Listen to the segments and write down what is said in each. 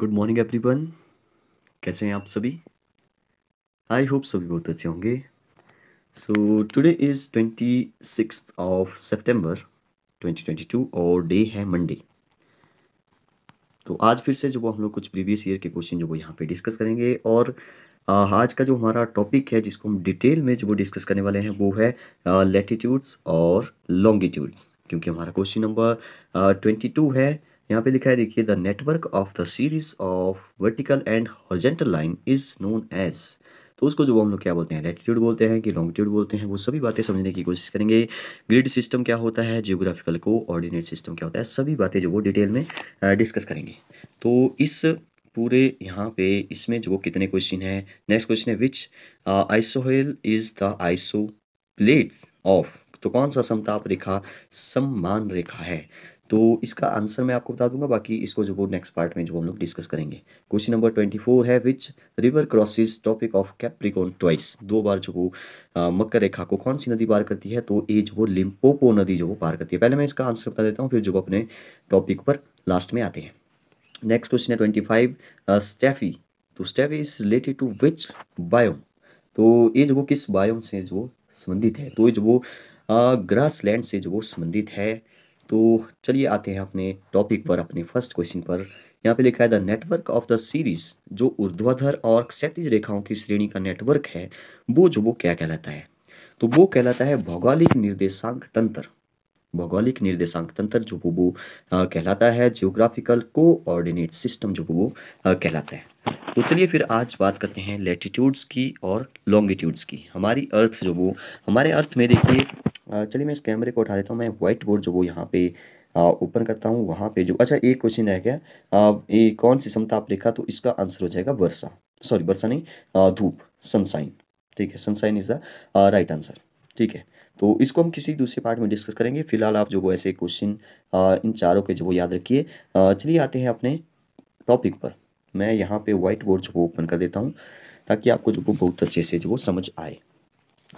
Good morning everyone. कैसे हैं आप सभी? आई होप सभी बहुत अच्छे होंगे। सो टुडे इज़ 26 ऑफ सितंबर 2022 और डे है मंडे। तो आज फिर से जो वो हम लोग कुछ प्रीवियस ईयर के क्वेश्चन जो वो यहाँ पे डिस्कस करेंगे और आज का जो हमारा टॉपिक है जिसको हम डिटेल में जो वो डिस्कस करने वाले हैं वो है लैटिट्यूड्स और लॉन्गिट्यूड्स, क्योंकि हमारा क्वेश्चन नंबर 22 है। यहाँ पे लिखा है, देखिए, the network of the series of vertical and horizontal line is known as. तो उसको जो वो हम लोग क्या बोलते हैं, लैटिट्यूड बोलते हैं कि लॉन्गिट्यूड बोलते हैं, वो सभी बातें समझने की कोशिश करेंगे। ग्रिड सिस्टम क्या होता है, जियोग्राफिकल कोऑर्डिनेट सिस्टम क्या होता है, सभी बातें जो वो डिटेल में डिस्कस करेंगे। तो इस पूरे यहाँ पे इसमें जो कितने क्वेश्चन है। नेक्स्ट क्वेश्चन है, विच आइसोहेल इज द आइसोप्लेट ऑफ। तो कौन सा समताप रेखा समान रेखा है। तो इसका आंसर मैं आपको बता दूंगा, बाकी इसको जो वो नेक्स्ट पार्ट में जो हम लोग डिस्कस करेंगे। क्वेश्चन नंबर 24 है, which river crosses topic of Capricorn twice. दो बार जो वो मकर रेखा को कौन सी नदी पार करती है, तो ये जो वो लिम्पोपो नदी जो वो पार करती है। पहले मैं इसका आंसर बता देता हूँ, फिर जो वो अपने टॉपिक पर लास्ट में आते हैं। नेक्स्ट क्वेश्चन है 25, स्टेफी। तो steppe is related to which biome. तो ये जो वो किस बायोम से जो वो संबंधित है, तो ये जो वो ग्रासलैंड से जो वो संबंधित है। तो चलिए आते हैं अपने टॉपिक पर, अपने फर्स्ट क्वेश्चन पर। यहाँ पे लिखा है, the network of the series, जो ऊर्ध्वाधर और क्षैतिज रेखाओं की श्रेणी का नेटवर्क है, वो जो वो क्या कहलाता है। तो वो कहलाता है भौगोलिक निर्देशांक तंत्र। भौगोलिक निर्देशांक तंत्र जो वो कहलाता है। जियोग्राफिकल कोऑर्डिनेट सिस्टम जो वो कहलाता है। तो चलिए फिर आज बात करते हैं लैटिट्यूड्स की और लॉन्गिट्यूड्स की। हमारी अर्थ जो वो, हमारे अर्थ में देखिए, चलिए मैं इस कैमरे को उठा देता हूँ, मैं व्हाइट बोर्ड जो वो यहाँ पे ओपन करता हूँ। वहाँ पे जो, अच्छा, एक क्वेश्चन रह गया, ये कौन सी समताप रेखा, तो इसका आंसर हो जाएगा वर्षा। सॉरी, वर्षा नहीं, धूप, सनसाइन। ठीक है, sunshine is the right answer. ठीक है, तो इसको हम किसी दूसरे पार्ट में डिस्कस करेंगे। फिलहाल आप जो वो ऐसे क्वेश्चन इन चारों के जो वो याद रखिए। चलिए आते हैं अपने टॉपिक पर। मैं यहाँ पे व्हाइट बोर्ड जो वो ओपन कर देता हूँ ताकि आपको जो वो बहुत अच्छे से जो वो समझ आए।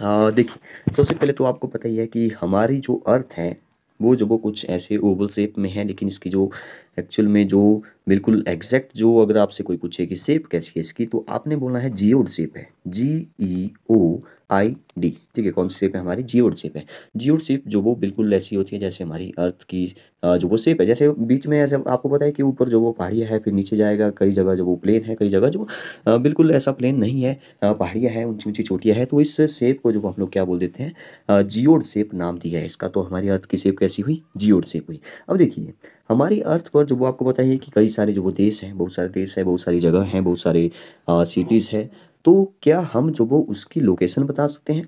देखिए, सबसे पहले तो आपको पता ही है कि हमारी जो अर्थ है वो जो वो कुछ ऐसे ओवल शेप में है, लेकिन इसकी जो एक्चुअल में जो बिल्कुल एग्जैक्ट जो अगर आपसे कोई पूछे कि शेप कैसी है इसकी, तो आपने बोलना है जियोड शेप है, GEOID। ठीक है, कौन सी शेप है हमारी, जियोड शेप है। जियोड शेप जो वो बिल्कुल ऐसी होती है जैसे हमारी अर्थ की जो वो शेप है। जैसे बीच में ऐसे आपको पता है कि ऊपर जो वो पहाड़ियाँ है, फिर नीचे जाएगा, कई जगह जो वो प्लेन है, कई जगह जो बिल्कुल ऐसा प्लेन नहीं है, पहाड़ियाँ है, ऊंची ऊंची चोटियाँ है। तो इस शेप को जो हम लोग क्या बोल देते हैं, जियोड शेप नाम दिया है इसका। तो हमारी अर्थ की शेप कैसी हुई, जियोड शेप हुई। अब देखिए, हमारी अर्थ पर जो वो आपको पता ही है कि कई सारे जो वो देश हैं, बहुत सारे देश है, बहुत सारी जगह हैं, बहुत सारे सिटीज़ है। तो क्या हम जो वो उसकी लोकेशन बता सकते हैं,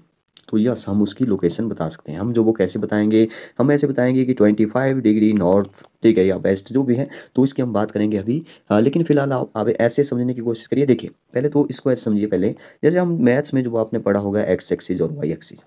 तो यस, हम उसकी लोकेशन बता सकते हैं। हम जो वो कैसे बताएंगे, हम ऐसे बताएंगे कि 25 डिग्री नॉर्थ, ठीक है, या वेस्ट जो भी है। तो इसकी हम बात करेंगे अभी। लेकिन फिलहाल आप ऐसे समझने की कोशिश करिए। देखिए, पहले तो इसको ऐसे समझिए। पहले जैसे हम मैथ्स में जो आपने पढ़ा होगा, एक्स एक्सिस और वाई एक्सिस।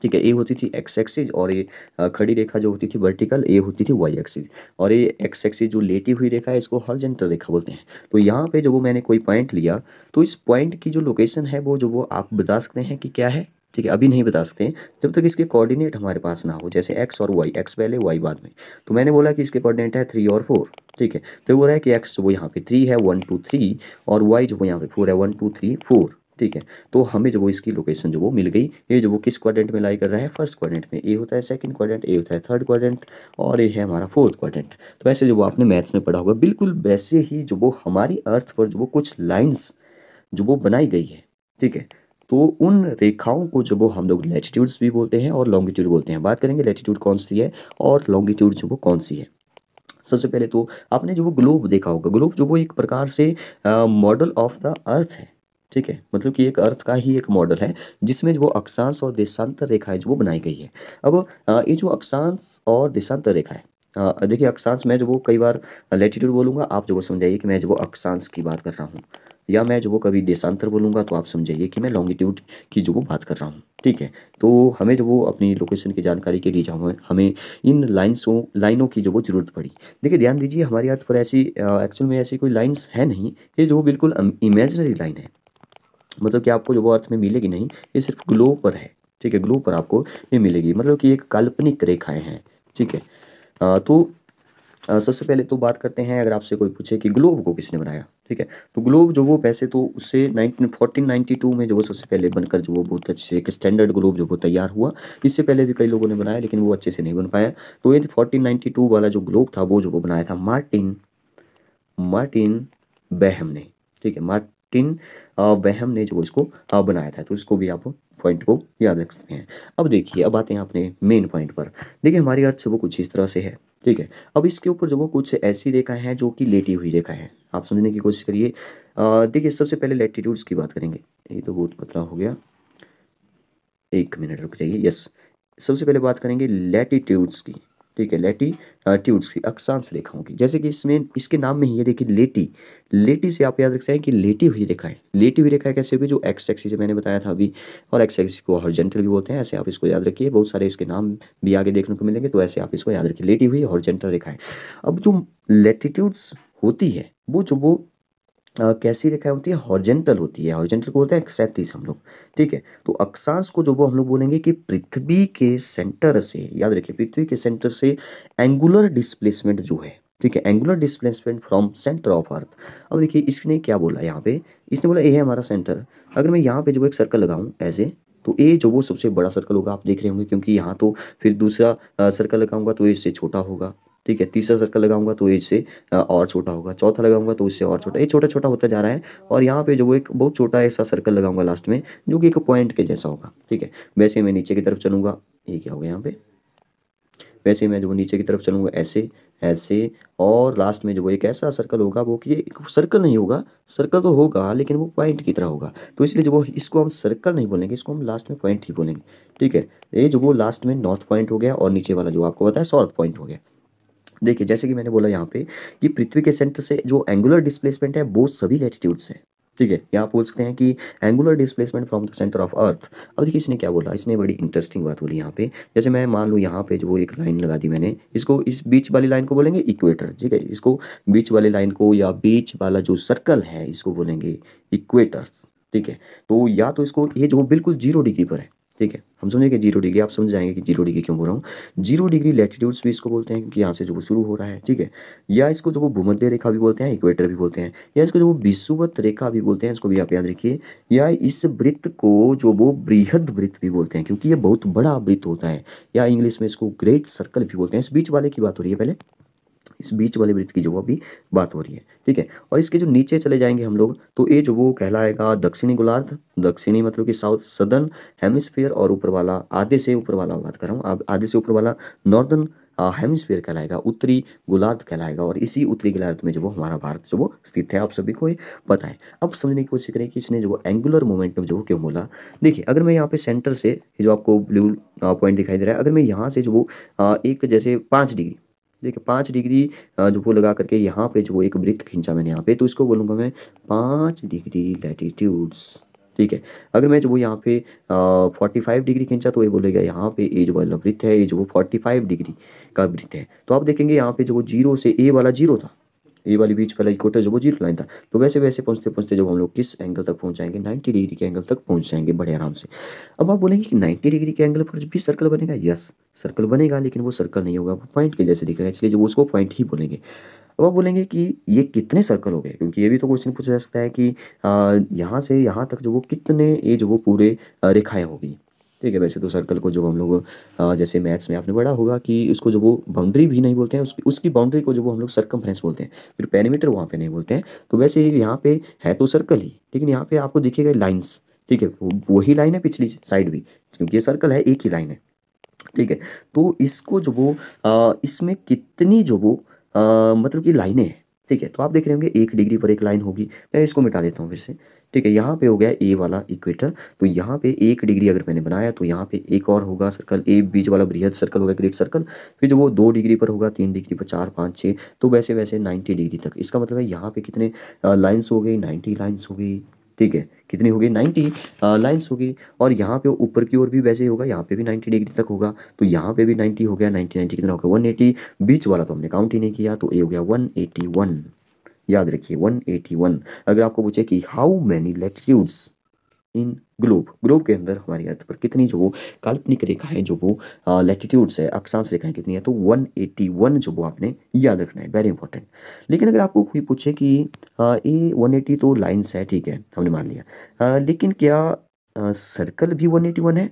ठीक है, ए होती थी एक्स एक्सिस और ये खड़ी रेखा जो होती थी वर्टिकल, ए होती थी वाई एक्सिस। और ये एक्स एक्सिस जो लेटी हुई रेखा है, इसको हॉरिजॉन्टल रेखा बोलते हैं। तो यहाँ पे जो वो मैंने कोई पॉइंट लिया, तो इस पॉइंट की जो लोकेशन है वो जो वो आप बता सकते हैं कि क्या है। ठीक है, अभी नहीं बता सकते जब तक इसके कोऑर्डिनेट हमारे पास ना हो, जैसे एक्स और वाई, एक्स पहले वाई बाद में। तो मैंने बोला कि इसके कोऑर्डिनेट है 3 और 4। ठीक है, तो ये बोल रहा है कि एक्स जो वो यहाँ पे 3 है, 1 2 3, और वाई जो वो यहाँ पे 4 है, 1 2 3 4। ठीक है, तो हमें जो वो इसकी लोकेशन जो वो मिल गई। ये जो वो किस क्वाड्रेंट में लाई कर रहा है, फर्स्ट क्वाड्रेंट में। ए होता है सेकंड क्वाड्रेंट, ए होता है थर्ड क्वाड्रेंट, और ये है हमारा फोर्थ क्वाड्रेंट। तो ऐसे जो वो आपने मैथ्स में पढ़ा होगा, बिल्कुल वैसे ही जो वो हमारी अर्थ पर जो वो कुछ लाइंस जो वो बनाई गई है। ठीक है, तो उन रेखाओं को जो वो हम लोग लैटिट्यूड्स भी बोलते हैं और लॉन्गिट्यूड बोलते हैं। बात करेंगे लैटिट्यूड कौन सी है और लॉन्गिट्यूड जो वो कौन सी है। सबसे पहले तो आपने जो वो ग्लोब देखा होगा। ग्लोब जो वो एक प्रकार से मॉडल ऑफ द अर्थ है। ठीक है, मतलब कि एक अर्थ का ही एक मॉडल है जिसमें जो वो अक्षांश और देशांतर रेखाएं जो वो बनाई गई है। अब ये जो अक्षांश और देशांतर रेखा है, देखिए, अक्षांश मैं जो वो कई बार लैटिट्यूड बोलूंगा, आप जो वो समझाइए कि मैं जो वो अक्षांश की बात कर रहा हूँ, या मैं जो वो कभी देशांतर बोलूंगा तो आप समझाइए कि मैं लॉन्गिट्यूड की जो वो बात कर रहा हूँ। ठीक है, तो हमें जो वो अपनी लोकेशन की जानकारी के लिए जो हमें इन लाइनों की जो वो जरूरत पड़ी। देखिए, ध्यान दीजिए, हमारी अर्थ पर ऐसी एक्चुअल में ऐसी कोई लाइंस है नहीं। ये जो बिल्कुल इमेजिनरी लाइन है, मतलब कि आपको जो वो अर्थ में मिलेगी नहीं, ये सिर्फ ग्लो पर है। ठीक है, ग्लो पर आपको ये मिलेगी, मतलब कि एक काल्पनिक रेखाएं हैं। ठीक है, तो सबसे पहले तो बात करते हैं, अगर आपसे कोई पूछे कि ग्लोब को किसने बनाया, ठीक है, तो ग्लोब जो वो वैसे तो उससे 1492 में जो वो सबसे पहले बनकर जो वो बहुत अच्छे से एक स्टैंडर्ड ग्लोब जो वो तैयार हुआ। इससे पहले भी कई लोगों ने बनाया लेकिन वो अच्छे से नहीं बन पाया। तो ये 1492 वाला जो ग्लोब था वो जो वो बनाया था मार्टिन मार्टिन बेहम ने, ठीक है, मार्टिन बेहम ने जो इसको बनाया था। तो इसको भी आप पॉइंट को याद रख सकते हैं। अब देखिए, अब आते हैं अपने मेन पॉइंट पर। देखिए हमारी अर्थ जो वो कुछ इस तरह से है, ठीक है। अब इसके ऊपर जो वो कुछ ऐसी रेखाएं हैं जो कि लेटी हुई रेखा है, आप समझने की कोशिश करिए। देखिए सबसे पहले लैटिट्यूड्स की बात करेंगे। ये तो बहुत पतला हो गया, 1 मिनट रुक जाइए। यस, सबसे पहले बात करेंगे लैटिट्यूड्स की, ठीक है, लैटिट्यूड्स की, अक्षांश रेखाओं की। जैसे कि इसमें इसके नाम में ही है, देखिए लेटी, लेटी से आप याद रख सकते हैं कि लेटी हुई रेखाएं। लेटी हुई रेखाएं कैसे होगी, जो एक्स एक्सिस मैंने बताया था अभी, और एक्स एक्सिस को हॉरिजॉन्टल भी बोलते हैं, ऐसे आप इसको याद रखिए। बहुत सारे इसके नाम भी आगे देखने को मिलेंगे, तो ऐसे आप इसको याद रखिए, लेटी हुई हॉरिजॉन्टल रेखाएं। अब जो लैटिट्यूड्स होती है वो जो वो कैसी रेखा होती है, हॉरिजॉन्टल होती है। हॉरिजॉन्टल को बोलते हैं क्षैतिज हम लोग, ठीक है। तो अक्षांश को जो वो हम लोग बोलेंगे कि पृथ्वी के सेंटर से, याद रखिए, पृथ्वी के सेंटर से एंगुलर डिस्प्लेसमेंट जो है, ठीक है, angular displacement from centre of earth. अब देखिए इसने क्या बोला यहाँ पे, इसने बोला ये है हमारा सेंटर। अगर मैं यहाँ पे जो एक सर्कल लगाऊं ऐसे, तो ये जो वो सबसे बड़ा सर्कल होगा, आप देख रहे होंगे, क्योंकि यहाँ तो फिर दूसरा सर्कल लगाऊंगा तो ये इससे छोटा होगा, ठीक है। तीसरा सर्कल लगाऊंगा तो ये इससे और छोटा होगा, चौथा लगाऊंगा तो इससे और छोटा, ये छोटा छोटा होता जा रहा है। और यहाँ पे जो वो एक बहुत छोटा ऐसा सर्कल लगाऊंगा लास्ट में, जो कि एक पॉइंट के जैसा होगा, ठीक है। वैसे मैं नीचे की तरफ चलूंगा, ये क्या हो गया यहाँ पे, वैसे मैं जो नीचे की तरफ चलूंगा ऐसे ऐसे, और लास्ट में जो वो एक ऐसा सर्कल होगा, वो कि ये एक सर्कल नहीं होगा, सर्कल तो होगा लेकिन वो पॉइंट की तरह होगा। तो इसलिए जो वो, इसको हम सर्कल नहीं बोलेंगे, इसको हम लास्ट में पॉइंट ही बोलेंगे, ठीक है। ये जो वो लास्ट में नॉर्थ पॉइंट हो गया, और नीचे वाला जो आपको बताया साउथ पॉइंट हो गया। देखिए जैसे कि मैंने बोला यहाँ पे कि पृथ्वी के सेंटर से जो एंगुलर डिस्प्लेसमेंट है वो सभी लैटिट्यूड्स है, ठीक है। यहाँ बोल सकते हैं कि angular displacement from the centre of earth. अब देखिए इसने क्या बोला, इसने बड़ी इंटरेस्टिंग बात बोली यहाँ पे। जैसे मैं मान लूँ यहाँ पे जो वो एक लाइन लगा दी मैंने, इसको, इस बीच वाली लाइन को बोलेंगे इक्वेटर, ठीक है। इसको बीच वाली लाइन को, या बीच वाला जो सर्कल है, इसको बोलेंगे इक्वेटर्स, ठीक है। तो या तो इसको, ये जो बिल्कुल 0 डिग्री पर है, ठीक है, हम समझेंगे 0 डिग्री, आप समझ जाएंगे कि 0 डिग्री क्यों बोल रहा हूँ। 0 डिग्री लैटिट्यूड्स भी इसको बोलते हैं, क्योंकि यहाँ से जो वो शुरू हो रहा है, ठीक है। या इसको जो वो भूमध्य रेखा भी बोलते हैं, इक्वेटर भी बोलते हैं, या इसको जो वो विषुवत रेखा भी बोलते हैं, इसको भी आप याद रखिए। या इस वृत्त को जो वो बृहद वृत्त भी बोलते हैं, क्योंकि ये बहुत बड़ा वृत्त होता है। या इंग्लिश में इसको ग्रेट सर्कल भी बोलते हैं। इस बीच वाले की बात हो रही है पहले, इस बीच वाले वृत्त की जो अभी बात हो रही है, ठीक है। और इसके जो नीचे चले जाएंगे हम लोग, तो ये जो वो कहलाएगा दक्षिणी गोलार्ध, दक्षिणी मतलब कि साउथ सदर्न हेमिस्फीयर, और ऊपर वाला, आधे से ऊपर वाला बात कर रहा हूँ, अब आधे से ऊपर वाला नॉर्दर्न हेमिस्फीयर कहलाएगा, उत्तरी गोलार्ध कहलाएगा। और इसी उत्तरी गोलार्ध में जो वो हमारा भारत जो वो स्थित है, आप सभी को ये पता है। अब समझने की कोशिश करें कि इसने जो वो एंगुलर मोमेंटम जो वो क्यों बोला। देखिए अगर मैं यहाँ पे सेंटर से, ये जो आपको ब्लू पॉइंट दिखाई दे रहा है, अगर मैं यहाँ से जो वो एक जैसे 5 डिग्री, देखिए 5 डिग्री जो वो लगा करके यहाँ पे जो वो एक वृत्त खींचा मैंने यहाँ पे, तो इसको बोलूँगा मैं 5 डिग्री लैटिट्यूड्स, ठीक है। अगर मैं जो वो यहाँ पे 45 डिग्री खींचा, तो ये बोलेगा यहाँ पे ये जो वाला वृत्त है, ये जो वो 45 डिग्री का वृत्त है। तो आप देखेंगे यहाँ पे जो वो 0 से ए वाला 0 था, ए वाली बीच वाला इक्वेटर जो वो 0 लाइन था, तो वैसे वैसे पहुँचते पहुँचते जब हम लोग किस एंगल तक पहुँच जाएंगे, 90 डिग्री के एंगल तक पहुँच जाएंगे बड़े आराम से। अब आप बोलेंगे कि 90 डिग्री के एंगल पर भी सर्कल बनेगा, यस सर्कल बनेगा, लेकिन वो सर्कल नहीं होगा, वो पॉइंट के जैसे दिखेगा, इसलिए जो वो उसको पॉइंट ही बोलेंगे। अब आप बोलेंगे कि ये कितने सर्कल हो गए, क्योंकि ये भी तो क्वेश्चन पूछा जा सकता है कि यहाँ से यहाँ तक जो वो कितने, ये जो वो पूरे रेखाएं होगी, ठीक है। वैसे तो सर्कल को जो हम लोग जैसे मैथ्स में आपने पढ़ा होगा कि उसको जो वो बाउंड्री भी नहीं बोलते हैं, उसकी बाउंड्री को जो वो हम लोग सर्कमफ्रेंस बोलते हैं, फिर पेरीमीटर वहाँ पे नहीं बोलते हैं। तो वैसे यहाँ पे है तो सर्कल ही, लेकिन यहाँ पे आपको दिखेगा लाइन्स, ठीक है, वही लाइन है पिछली साइड भी, क्योंकि ये सर्कल है, एक ही लाइन है, ठीक है। तो इसको जो वो इसमें कितनी जो वो मतलब कि लाइनें हैं, ठीक है। तो आप देख रहे होंगे 1 डिग्री पर एक लाइन होगी, मैं इसको मिटा देता हूँ फिर से, ठीक है। यहाँ पे हो गया ए वाला इक्वेटर, तो यहाँ पे 1 डिग्री अगर मैंने बनाया, तो यहाँ पे एक और होगा सर्कल, ए बीच वाला बृहद सर्कल होगा, ग्रेट सर्कल। फिर जो वो 2 डिग्री पर होगा, 3 डिग्री पर, 4, 5, 6, तो वैसे वैसे 90 डिग्री तक। इसका मतलब है यहाँ पे कितने लाइन्स हो गई, 90 लाइन्स हो गई, ठीक है। कितनी हो गई, 90 लाइन्स हो गई। और यहाँ पे ऊपर की ओर भी वैसे ही होगा, यहाँ पे भी 90 डिग्री तक होगा, तो यहाँ पे भी 90 हो गया, 90 90 कितना हो गया, 180। बीच वाला तो हमने काउंट ही नहीं किया, तो ये हो गया 181। याद रखिए 181। अगर आपको पूछे कि how many latitudes, in globe, globe के अंदर हमारी अर्थ पर कितनी जो वो काल्पनिक रेखाएं जो वो लैटिट्यूड्स है, अक्षांश रेखाएं कितनी है, तो 181 जो वो आपने याद रखना है, वेरी इंपॉर्टेंट। लेकिन अगर आपको कोई पूछे कि ये 180 तो लाइन्स है, ठीक है, हमने मान लिया, लेकिन क्या सर्कल भी 181 है?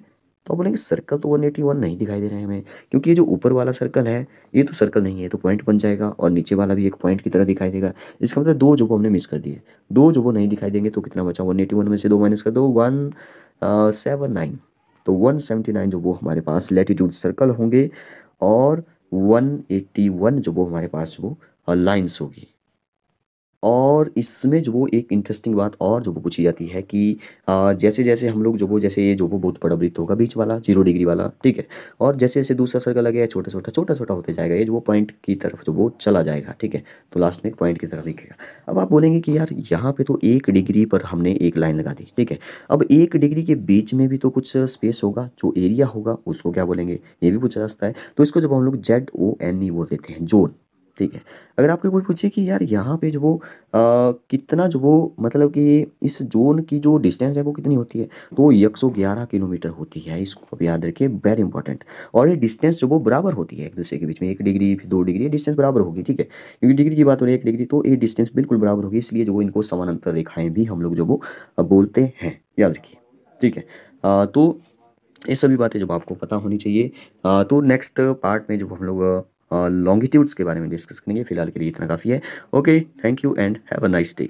तो आप बोलेंगे सर्कल तो 181 नहीं दिखाई दे रहे हैं हमें, क्योंकि ये जो ऊपर वाला सर्कल है ये तो सर्कल नहीं है, तो पॉइंट बन जाएगा, और नीचे वाला भी एक पॉइंट की तरह दिखाई देगा। इसका मतलब दो जो वो हमने मिस कर दिए, दो जो वो नहीं दिखाई देंगे, तो कितना बचा, 181 में से दो माइनस कर दो, 179, तो 179 जो वो हमारे पास लैटिट्यूड सर्कल होंगे, और 181 जो वो हमारे पास वो लाइन्स होगी। और इसमें जो वो एक इंटरेस्टिंग बात और जो वो पूछी जाती है कि जैसे जैसे हम लोग जो वो, जैसे ये जो वो बहुत बड़ा वृत्त होगा बीच वाला 0 डिग्री वाला, ठीक है, और जैसे जैसे दूसरा सर्कल लगेगा छोटा छोटा छोटा छोटा होते जाएगा, ये जो वो पॉइंट की तरफ जो वो चला जाएगा, ठीक है, तो लास्ट में एक पॉइंट की तरफ दिखेगा। अब आप बोलेंगे कि यार यहाँ पे तो 1 डिग्री पर हमने एक लाइन लगा दी, ठीक है, अब 1 डिग्री के बीच में भी तो कुछ स्पेस होगा, जो एरिया होगा उसको क्या बोलेंगे, ये भी पूछा जा सकता है। तो इसको जब हम लोग ZONE बोल देते हैं, जोन, ठीक है। अगर आपको कोई पूछे कि यार यहाँ पे जो वो कितना जो वो, मतलब कि इस जोन की जो डिस्टेंस है वो कितनी होती है, तो 111 किलोमीटर होती है, इसको आप याद रखिए, वेरी इंपॉर्टेंट। और ये डिस्टेंस जो वो बराबर होती है एक दूसरे के बीच में, 1 डिग्री फिर 2 डिग्री, डिस्टेंस बराबर होगी, ठीक है, क्योंकि डिग्री की बात हो रही है, 1 डिग्री, तो ये डिस्टेंस बिल्कुल बराबर होगी, इसलिए जो वो इनको समानांतर रेखाएं भी हम लोग जो वो बोलते हैं, याद रखिए, ठीक है। तो ये सभी बातें जब आपको पता होनी चाहिए। तो नेक्स्ट पार्ट में जब हम लोग लॉन्गिट्यूड्स के बारे में डिस्कस करेंगे, फिलहाल के लिए इतना काफ़ी है। Okay, thank you and have a nice day.